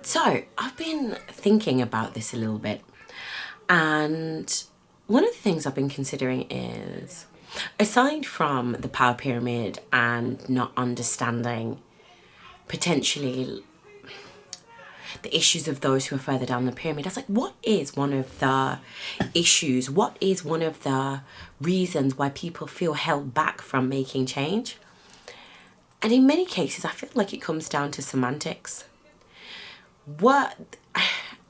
So I've been thinking about this a little bit, and one of the things I've been considering is, aside from the power pyramid and not understanding potentially the issues of those who are further down the pyramid, I was like, what is one of the issues? What is one of the reasons why people feel held back from making change? And in many cases, I feel like it comes down to semantics.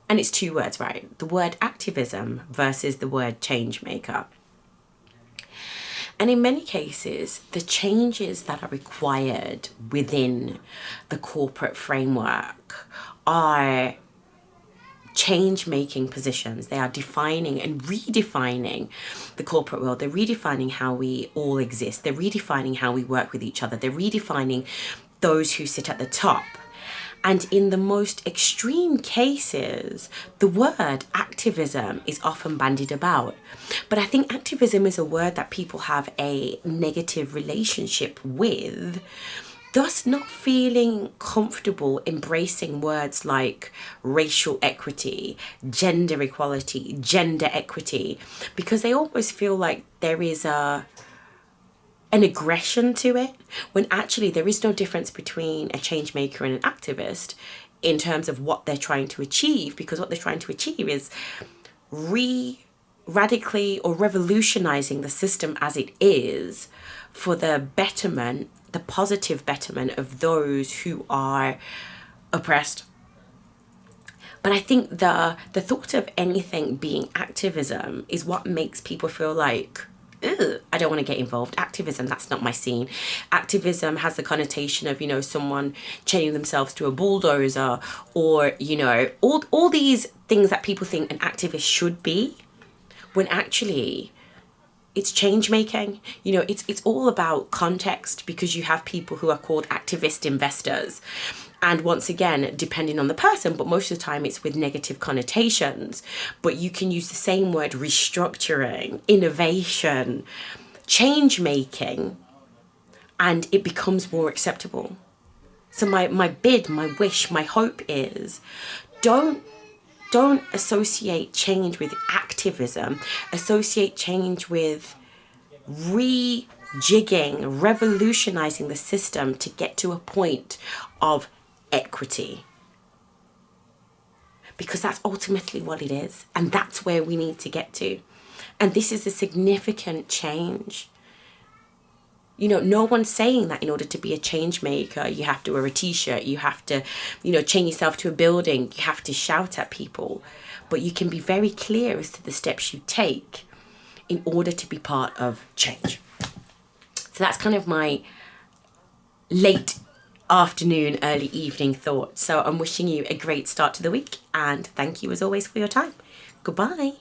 And it's two words, right? The word activism versus the word changemaker. And in many cases, the changes that are required within the corporate framework are change-making positions. They are defining and redefining the corporate world. They're redefining how we all exist. They're redefining how we work with each other. They're redefining those who sit at the top. And in the most extreme cases, the word activism is often bandied about. But I think activism is a word that people have a negative relationship with, thus not feeling comfortable embracing words like racial equity, gender equality, gender equity, because they almost feel like there is an aggression to it, when actually there is no difference between a change maker and an activist in terms of what they're trying to achieve, because what they're trying to achieve is radically or revolutionizing the system as it is for the betterment, the positive betterment of those who are oppressed. But I think the thought of anything being activism is what makes people feel like, I don't want to get involved. Activism, that's not my scene. Activism has the connotation of, someone chaining themselves to a bulldozer, or, all these things that people think an activist should be, when actually it's change making. It's all about context, because you have people who are called activist investors. And once again, depending on the person, but most of the time it's with negative connotations. But you can use the same word, restructuring, innovation, change making, and it becomes more acceptable. So my wish, my hope is, don't associate change with activism. Associate change with rejigging, revolutionizing the system to get to a point of equity, because that's ultimately what it is, and that's where we need to get to. And this is a significant change. No one's saying that in order to be a change maker you have to wear a t-shirt, you have to chain yourself to a building, you have to shout at people, but you can be very clear as to the steps you take in order to be part of change. So that's kind of my late afternoon, early evening thought. So I'm wishing you a great start to the week, and thank you as always for your time. Goodbye.